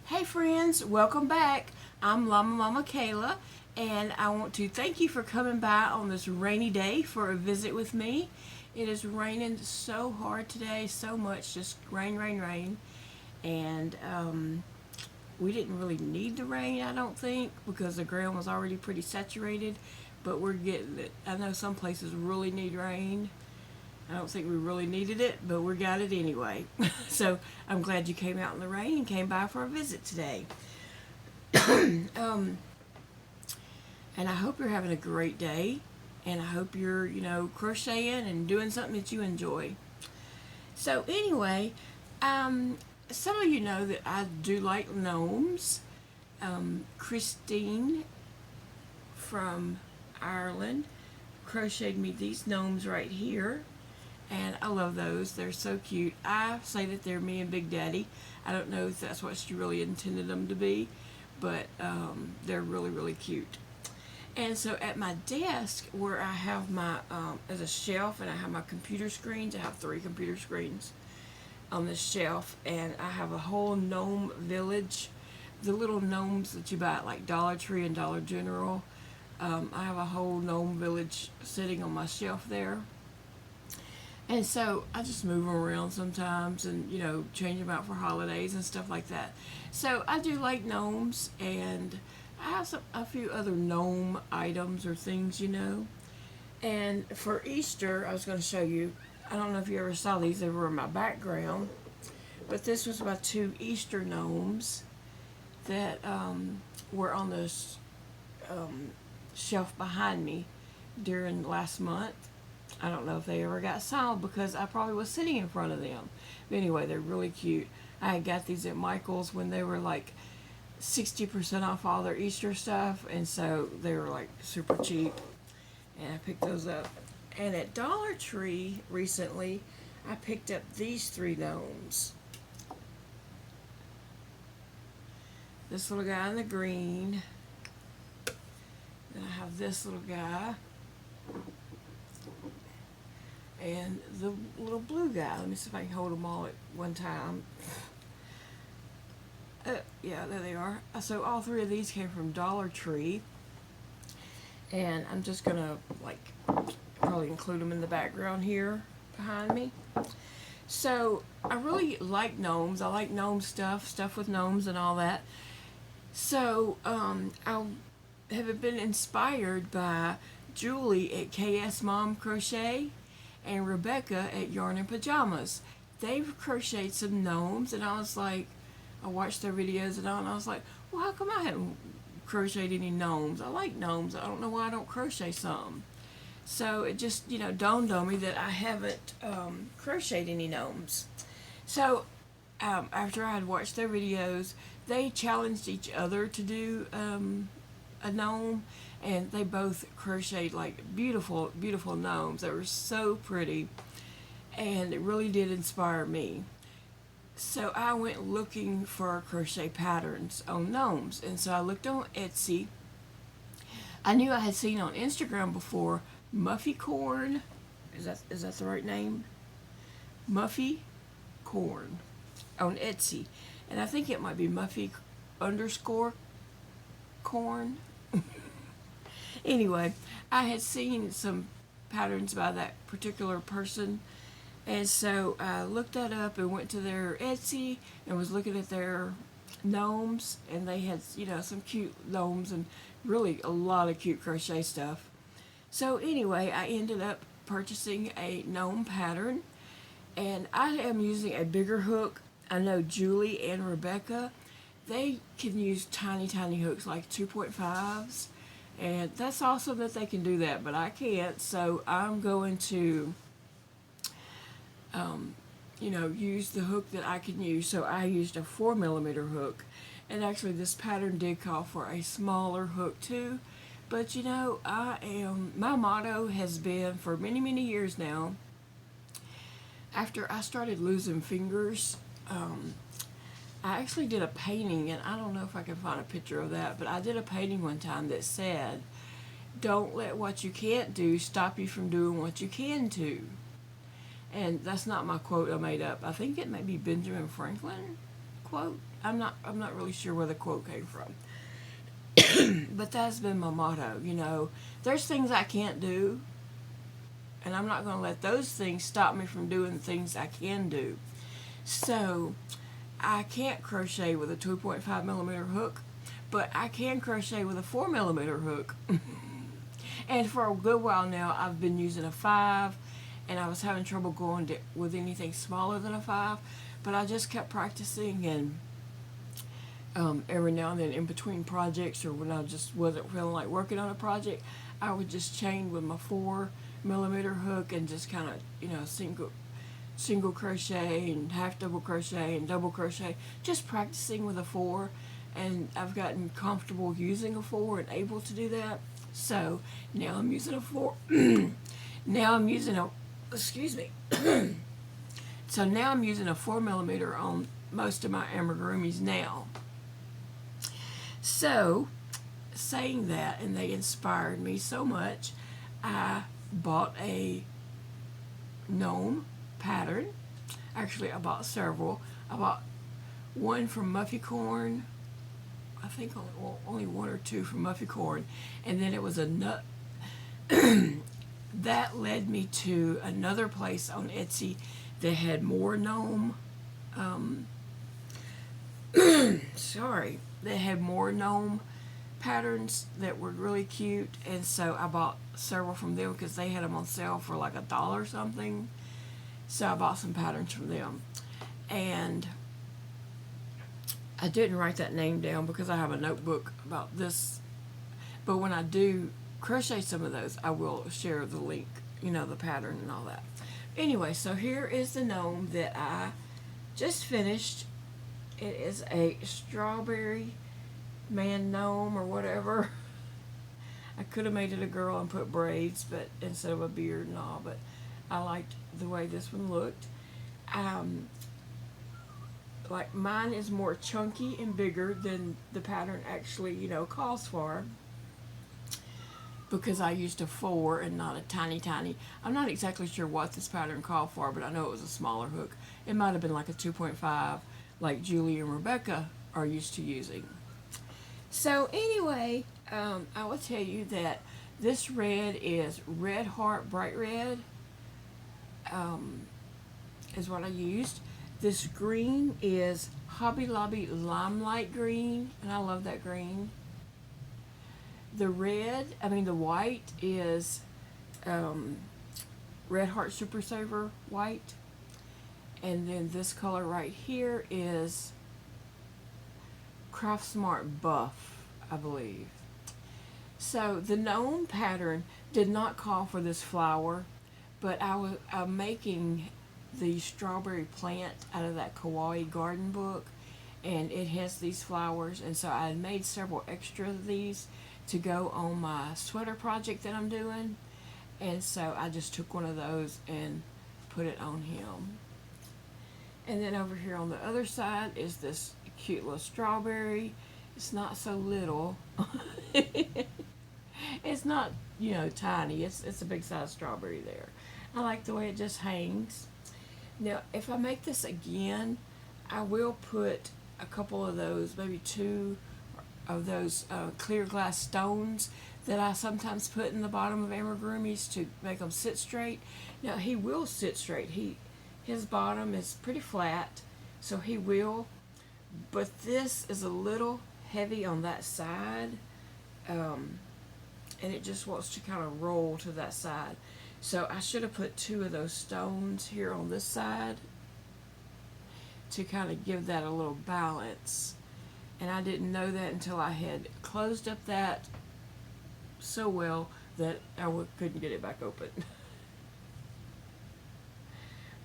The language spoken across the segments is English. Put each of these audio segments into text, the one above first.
Hey friends, welcome back. I'm LlamaMamaKayla, and I want to thank you for coming by on this rainy day for a visit with me. It is raining so hard today, so much, just rain, rain, rain. And we didn't really need the rain, I don't think, because the ground was already pretty saturated, but we're getting it. I know some places really need rain. I don't think we really needed it, but we got it anyway. So I'm glad you came out in the rain and came by for a visit today. um, and I hope you're having a great day, and I hope you're, crocheting and doing something that you enjoy. So anyway, some of you know that I do like gnomes. Christine from Ireland crocheted me these gnomes right here. And I love those. They're so cute. I say that they're me and Big Daddy. I don't know if that's what she really intended them to be, but they're really, really cute. And so at my desk, where I have my, as a shelf, and I have my computer screens, I have 3 computer screens on this shelf, and I have a whole gnome village. The little gnomes that you buy at like Dollar Tree and Dollar General. I have a whole gnome village sitting on my shelf there. And so I just move them around sometimes and, change them out for holidays and stuff like that. So I do like gnomes, and I have a few other gnome items or things, And for Easter, I was going to show you, I don't know if you ever saw these, they were in my background. But this was my 2 Easter gnomes that were on this shelf behind me during last month. I don't know if they ever got sold because I probably was sitting in front of them. But anyway, they're really cute. I got these at Michael's when they were like 60% off all their Easter stuff, and so they were like super cheap. And I picked those up. And at Dollar Tree recently, I picked up these 3 gnomes. This little guy in the green. Then I have this little guy. And the little blue guy. Let me see if I can hold them all at one time. Yeah, there they are. So all 3 of these came from Dollar Tree. And I'm just going to, probably include them in the background here behind me. So I really like gnomes. I like gnome stuff with gnomes and all that. So I have been inspired by Julie at KS Mom Crochet and Rebecca at Yarn and Pajamas. They've crocheted some gnomes, and I was like, I watched their videos and all, and I was like, well, how come I haven't crocheted any gnomes? I like gnomes. I don't know why I don't crochet some. So it just, dawned on me that I haven't crocheted any gnomes. So after I had watched their videos, they challenged each other to do a gnome, and they both crocheted like beautiful, beautiful gnomes. They were so pretty, and it really did inspire me. So I went looking for crochet patterns on gnomes, and so I looked on Etsy. I knew I had seen on Instagram before Muffy Corn. Is that the right name? Muffy Corn on Etsy, and I think it might be Muffy _corn. Anyway, I had seen some patterns by that particular person, and so I looked that up and went to their Etsy and was looking at their gnomes, and they had, some cute gnomes and really a lot of cute crochet stuff. So anyway, I ended up purchasing a gnome pattern, and I am using a bigger hook. I know Julie and Rebecca, they can use tiny, tiny hooks like 2.5s. And that's awesome that they can do that, but I can't, so I'm going to, use the hook that I can use. So I used a 4mm hook, and actually this pattern did call for a smaller hook too. But my motto has been for many, many years now, after I started losing fingers, I actually did a painting, and I don't know if I can find a picture of that, but I did a painting one time that said, don't let what you can't do stop you from doing what you can do. And that's not my quote I made up. I think it may be Benjamin Franklin quote. I'm not really sure where the quote came from. But that's been my motto, you know. There's things I can't do, and I'm not going to let those things stop me from doing things I can do. So I can't crochet with a 2.5 millimeter hook, but I can crochet with a 4 millimeter hook. And for a good while now, I've been using a 5, and I was having trouble going with anything smaller than a 5, but I just kept practicing, and every now and then in between projects, or when I just wasn't feeling like working on a project, I would just chain with my 4 millimeter hook and just kind of, you know, single crochet and half double crochet and double crochet, just practicing with a 4. And I've gotten comfortable using a 4 and able to do that. So now I'm using a 4. Now I'm using a, excuse me. So now I'm using a 4 millimeter on most of my amigurumis now. So, saying that, and they inspired me so much, I bought a gnome pattern. Actually, I bought several. I bought one from Muffy Corn. I think only one or two from Muffy Corn. And then it was a nut. That led me to another place on Etsy that had more gnome. They had more gnome patterns that were really cute, and so I bought several from them because they had them on sale for like $1 or something. So I bought some patterns from them, and I didn't write that name down because I have a notebook about this, but when I do crochet some of those, I will share the link, you know, the pattern and all that. Anyway, so here is the gnome that I just finished. It is a strawberry man gnome or whatever. I could have made it a girl and put braids, but instead of a beard and all, but I liked the way this one looked. Like mine is more chunky and bigger than the pattern actually, you know, calls for, because I used a 4 and not a tiny. I'm not exactly sure what this pattern called for, but I know it was a smaller hook. It might have been like a 2.5, like Julie and Rebecca are used to using. So anyway, I will tell you that this red is Red Heart Bright Red, is what I used. This green is Hobby Lobby Limelight Green, and I love that green. The white is Red Heart Super Saver White. And then this color right here is Craft Smart Buff, I believe. So the gnome pattern did not call for this flower, but I'm making the strawberry plant out of that Kawaii Garden book, and it has these flowers, and so I made several extra of these to go on my sweater project that I'm doing, and so I just took one of those and put it on him. And then over here on the other side is this cute little strawberry. It's not so little. It's not, you know, tiny. It's a big size strawberry there. I like the way it just hangs. Now, if I make this again, I will put a couple of those, maybe 2 of those clear glass stones that I sometimes put in the bottom of amigurumis to make them sit straight. Now, he will sit straight. His bottom is pretty flat, so he will, but this is a little heavy on that side, and it just wants to kind of roll to that side. So I should have put 2 of those stones here on this side to kind of give that a little balance, and I didn't know that until I had closed up that so well that I couldn't get it back open.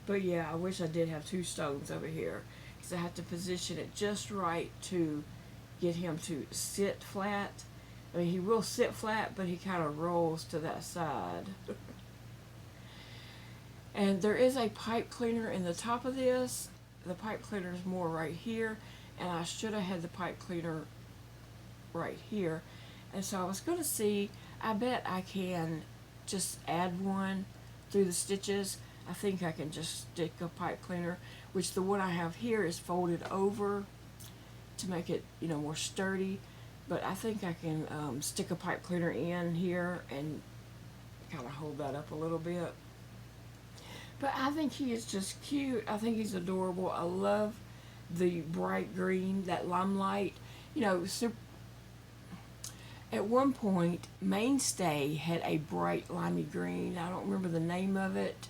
But yeah, I wish I did have 2 stones over here, because I have to position it just right to get him to sit flat. I mean, he will sit flat, but he kind of rolls to that side. And there is a pipe cleaner in the top of this. The pipe cleaner is more right here, and I should have had the pipe cleaner right here. And so I was going to see, I bet I can just add one through the stitches. I think I can just stick a pipe cleaner, which the one I have here is folded over, to make it, you know, more sturdy. But I think I can stick a pipe cleaner in here and kind of hold that up a little bit. But I think he is just cute. I think he's adorable. I love the bright green, that limelight. You know, at one point, Mainstay had a bright limey green. I don't remember the name of it.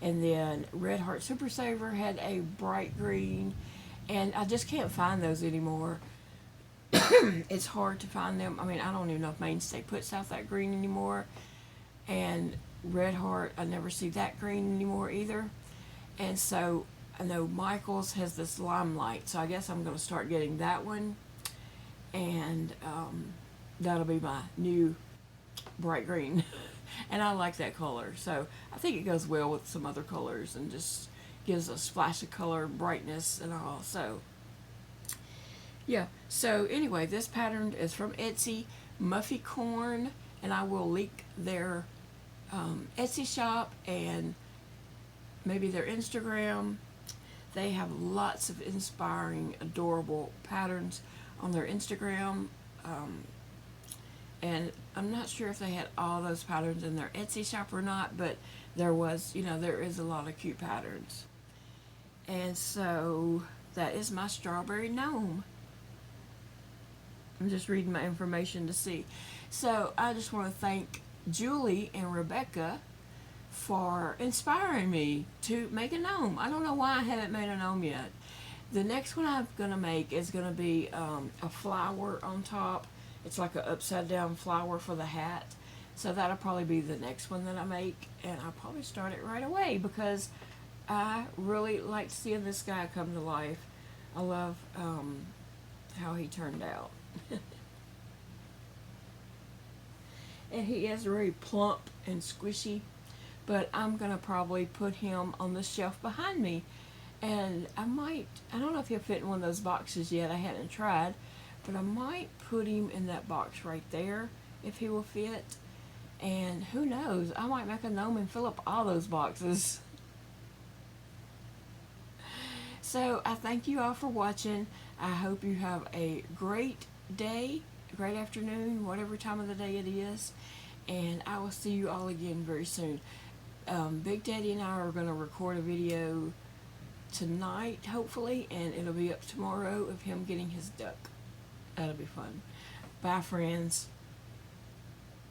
And then Red Heart Super Saver had a bright green. And I just can't find those anymore. It's hard to find them. I mean, I don't even know if Mainstay puts out that green anymore. And Red Heart, I never see that green anymore either. And so I know Michael's has this limelight, so I guess I'm going to start getting that one. And that'll be my new bright green. And I like that color, so I think it goes well with some other colors and just gives a splash of color, brightness, and all. So yeah, so anyway, this pattern is from Etsy, Muffy Corn, and I will link their Etsy shop and maybe their Instagram. They have lots of inspiring, adorable patterns on their Instagram. And I'm not sure if they had all those patterns in their Etsy shop or not, but there was, you know, there is a lot of cute patterns. And so that is my strawberry gnome. I'm just reading my information to see. So I just want to thank Julie and Rebecca for inspiring me to make a gnome. I don't know why I haven't made a gnome yet. The next one I'm going to make is going to be a flower on top. It's like an upside down flower for the hat. So that'll probably be the next one that I make. And I'll probably start it right away because I really like seeing this guy come to life. I love how he turned out. And he is very plump and squishy. But I'm going to probably put him on the shelf behind me. And I don't know if he'll fit in one of those boxes yet. I hadn't tried. But I might put him in that box right there if he will fit. And who knows, I might make a gnome and fill up all those boxes. So I thank you all for watching. I hope you have a great day, a great afternoon, whatever time of the day it is. And I will see you all again very soon. Big Daddy and I are going to record a video tonight, hopefully, and it'll be up tomorrow of him getting his duck. That'll be fun. Bye, friends.